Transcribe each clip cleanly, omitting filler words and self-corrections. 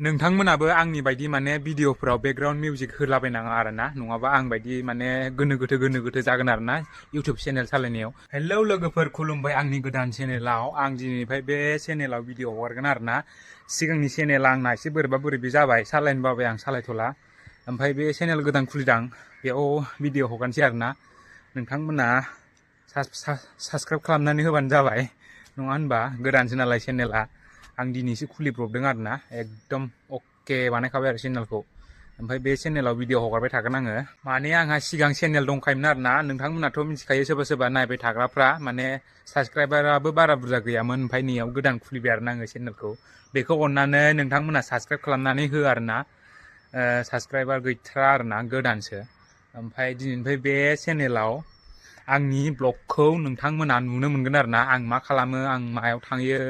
नोंथांमोनाबो आंनि बायदि माने भिडिअफोराव बेकग्राउन्ड मिउजिक होलाबायनाङा आरो ना नङाबा आं बायदि माने गोनो गोथो जागोन आरो ना इउटुब चेनेल सालायनायाव। हेलौ लोगोफोर, खुलुमबाय आंनि गोदान चेनेलाव। आं दिनैनिफ्राय बे चेनेलाव भिडिअ हगारगोन आरो ना। सिगांनि चेनेला आंना एसे बोरैबि जाबाय, सालायनो बाबाय आं सालायथ'ला। ओमफ्राय बे चेनेल गोदान खुलिदां, बेयाव भिडिअ हगारनोसै आरो ना। नोंथांमोना साबसक्राइब खालामनानै होबानो जाबाय, नङा होनबा? गोदानसो नालाय चेनेला। आं दिनैसो खुलिब्रबदों आरो ना, एकदम अके बानायखाबाय आरो चेनेलखौ। ओमफ्राय बे चेनेलाव भिडिअ हगारबाय थागोन आङो। माने आंहा सिगां चेनेल दंखायोमोन आरो ना। नोंथांमोनाथ' मिथिखायो, सोरबा सोरबा नायबाय थाग्राफ्रा माने साबसक्राइबाराबो बारा बुरजा गैयामोन। ओमफ्राय नैयाव गोदान खुलिबाय आरो ना आङो चेनेलखौ। बेखौ अननानै नोंथांमोना साबसक्राइब खालामनानै हो आरो ना। साबसक्राइबार गैथारा आरो ना, गोदानसो। ओमफ्राय दिनैनिफ्राय बे चेनेलाव आंनि ब्लगखौ नोंथांमोना नुनो मोनगोन आरो ना। आं मा खालामो, आं मायाव थाङो,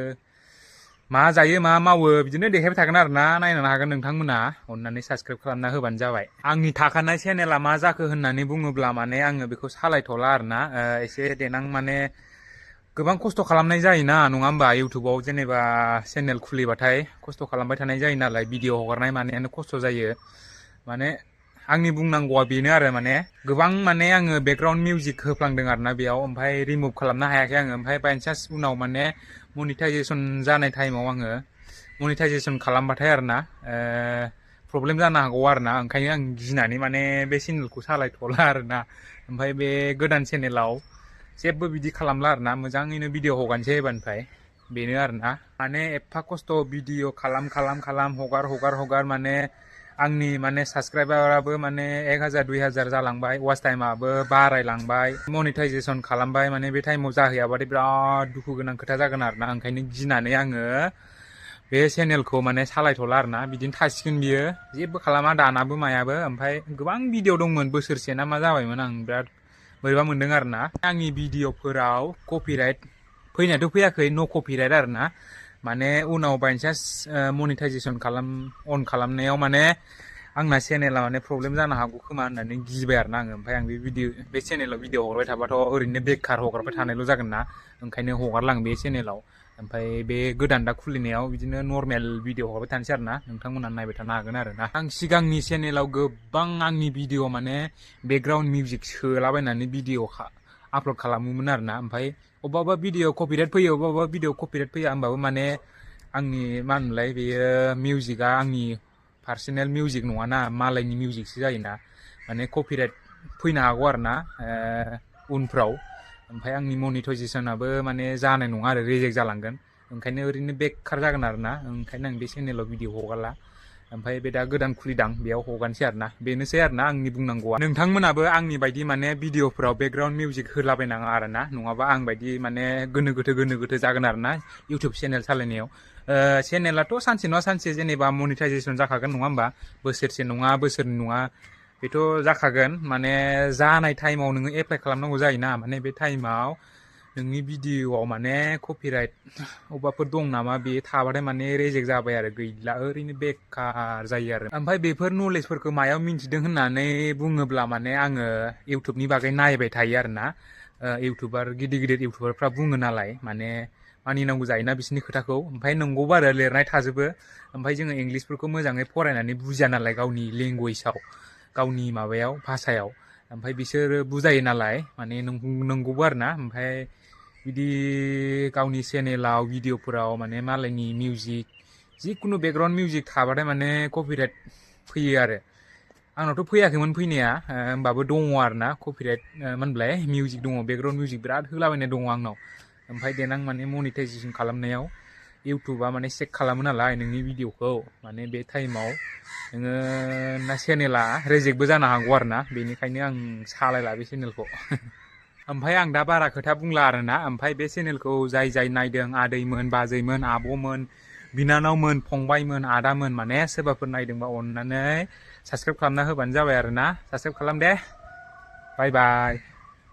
मा जायो, मा मावो, बिदिनो देखायबाय थागोन आरो ना। नायनो हागोन नोंथांमोना, अननानै साबसक्राइब खालामना होबानो जाबाय। आंनि थाखानाय चेनेला मा जाखो होननानै बुङोब्ला माने आङो बेखौ सालायथ'ला आरो ना। एसे देनां माने गोबां खस्थ' खालामनाय जायोना, नङा होमबा? इउटुबाव जेनेबा चेनेल खुलिबाथाय खस्थ' खालामबाय थानाय जायो नालाय, भिडिअ हगारनाय मानायानो खस्थ' जायो। माने आंनि बुंनांगौआ बेनो आरो, माने गोबां माने आङो बेकग्राउन्ड मिउजिक होफ्लांदों आरो ना बेयाव। ओमफ्राय रिमुभ खालामनो हायाखै आङो। ओमफ्राय बाइचान्स उनाव माने मनिटाइजेसन जानाय टाइमाव आङो मनिटाइजेसन खालामबाथाय आरो ना प्रब्लेम जानो हागौ आरो ना। ओंखायनो आं गिनानै माने बे चेनेलखौ सालायथ'ला आरो ना। ओमफ्राय बे गोदान चेनेलाव जेबो बिदि खालामला आरो ना, मोजाङैनो भिडिअ हगारनोसै एबारनिफ्राय। बेनो आरो ना। माने एफा खस्थ' भिडिअ खालाम हगार माने आंनि माने साबसक्राइबाराबो माने 1000 2000 जालांबाय, वाच टाइमाबो बारायलांबाय, मनिटाइजेसन खालामबाय। माने बे टाइमाव जाहैयाबाथाय बिराद दुखु गोनां खोथा जागोन आरो ना। ओंखायनो गिनानै आङो बे चेनेलखौ माने सालायथ'ला आरो ना। बिदिनो थासिगोन बियो, जेबो खालामा, दानाबो मायाबो। ओमफ्राय गोबां भिडिअ दंमोन, बोसोरसे ना मा जाबायमोन। आं बिराद बोरैबा मोनदों आरो ना। आंनि भिडिअफोराव कपिराइट फैनायाथ' फैयाखै, न' कपिराइट आरो ना। माने उनाव बाइचान्स मनिटाइजेसन अन खालामनायाव माने आंना चेनेला माने प्रब्लेम जानो हागौ खोमा होननानै गिबाय आरो ना आङो। ओमफ्राय आं बे चेनेलाव भिडिअ हगारबाय थाबाथ' ओरैनो बेखार हगारबाय थानायल' जागोन ना। ओंखायनो हगारला आं बे चेनेलाव। ओमफ्राय बे गोदान दा खुलिनायाव बिदिनो नर्मेल भिडिअ हगारबाय थानोसै आरो ना। नोंथांमोना नायबाय थानो हागोन आरो ना। आं सिगांनि चेनेलाव गोबां आंनि भिडिअ माने बेकग्राउन्ड मिउजिक सोलाबायनानै भिडिअ आपल'ड खालामोमोन आरो ना। ओमफ्राय अबेबा भिडिअ कपिराइट फैयो, अबेबा भिडिअ कपिराइट फैया। होमबाबो माने आंनि मा होनोमोनलाय, बेयो मिउजिकआ आंनि पार्सनेल मिउजिक नङाना, मालायनि मिउजिकसो जायोना। माने कपिराइट फैनो हागौ आरो ना उनफ्राव। ओमफ्राय आंनि मनिटाइजेसनाबो माने जानाय नङा आरो, रिजेक्ट जालांगोन। ओंखायनो ओरैनो बेखार जागोन आरो ना। ओंखायनो आं बे चेनेलाव भिडिअ हगारला। ओमफ्राय बे दा गोदान खुलिदां, बेयाव हगारनोसै आरो ना। बेनोसै आरो ना आंनि बुंनांगौआ। नोंथांमोनाबो आंनि बायदि माने भिडिअफोराव बेकग्राउन्ड मिउजिक होलाबायनाङा आरो ना, नङाबा आं बायदि माने गोनो गोथो जागोन आरो ना इउटुब चेनेल सालायनायाव। चेनेलाथ' सानसे नङा सानसे जेनेबा मनिटाइजेसन जाखागोन, नङा होमबा? बोसोरसे नङा, बोसोरनै नङा, बेथ' जाखागोन। माने जानाय टाइमाव नोङो एप्लाइ खालामनांगौ जायोना। माने बे टाइमाव नोंनि भिडिअआव माने कपिराइट अबेबाफोर दं नामा, बे थाबाथाय माने रेजेक्ट जाबाय आरो, गैला, ओरैनो बेखार जायो आरो। ओमफ्राय बेफोर नलेजफोरखौ मायाव मिन्थिदों होननानै बुङोब्ला माने आङो इउटुबनि बागै नायबाय थायो आरो ना। इउटुबार गिदिर इउटुबारफ्रा बुङो नालाय, माने मानिनांगौ जायोना बिसोरनि खोथाखौ। ओमफ्राय नंगौबो आरो, लिरनाय थाजोबो। ओमफ्राय जोङो इंलिसफोरखौ मोजाङै फरायनानै बुजिया नालाय, गावनि लेंगुवेजाव, गावनि माबायाव, भाषायाव। ओमफ्राय बिसोरो बुजायो नालाय, माने नंगौबो आरो ना। ओमफ्राय बिदि गावनि चेनेलाव भिडिअफोराव माने मालायनि मिउजिक, जिखुनु बेकग्राउन्ड मिउजिक थाबाथाय माने कपिराइट फैयो आरो। आंनावथ' फैयाखैमोन फैनाया, होमबाबो दङ आरो ना कपिराइट मा होनोमोनलाय, मिउजिक दङ, बेकग्राउन्ड मिउजिक बिराद होलाबायनाय दङ आंनाव। ओमफ्राय देनां माने मनिटाइजेसन खालामनायाव इउटुबा माने चेक खालामो नालाय नोंनि भिडिअखौ। माने बे टाइमाव नोङो चेनेला रेजेक्टबो जानो हागौ आरो ना। बेनिखायनो आं सालायला बे चेनेलखौ। ओमफ्राय आं दा बारा खोथा बुंला आरो ना। ओमफ्राय बे चेनेलखौ जाय नायदों, आदैमोन, बाजैमोन, आब'मोन, बिनानावमोन, फंबायमोन, आदामोन, माने सोरबाफोर नायदोंबा अननानै साबसक्राइब खालामना होबानो जाबाय आरो ना। साबसक्राइब खालाम दे। बाय बाय।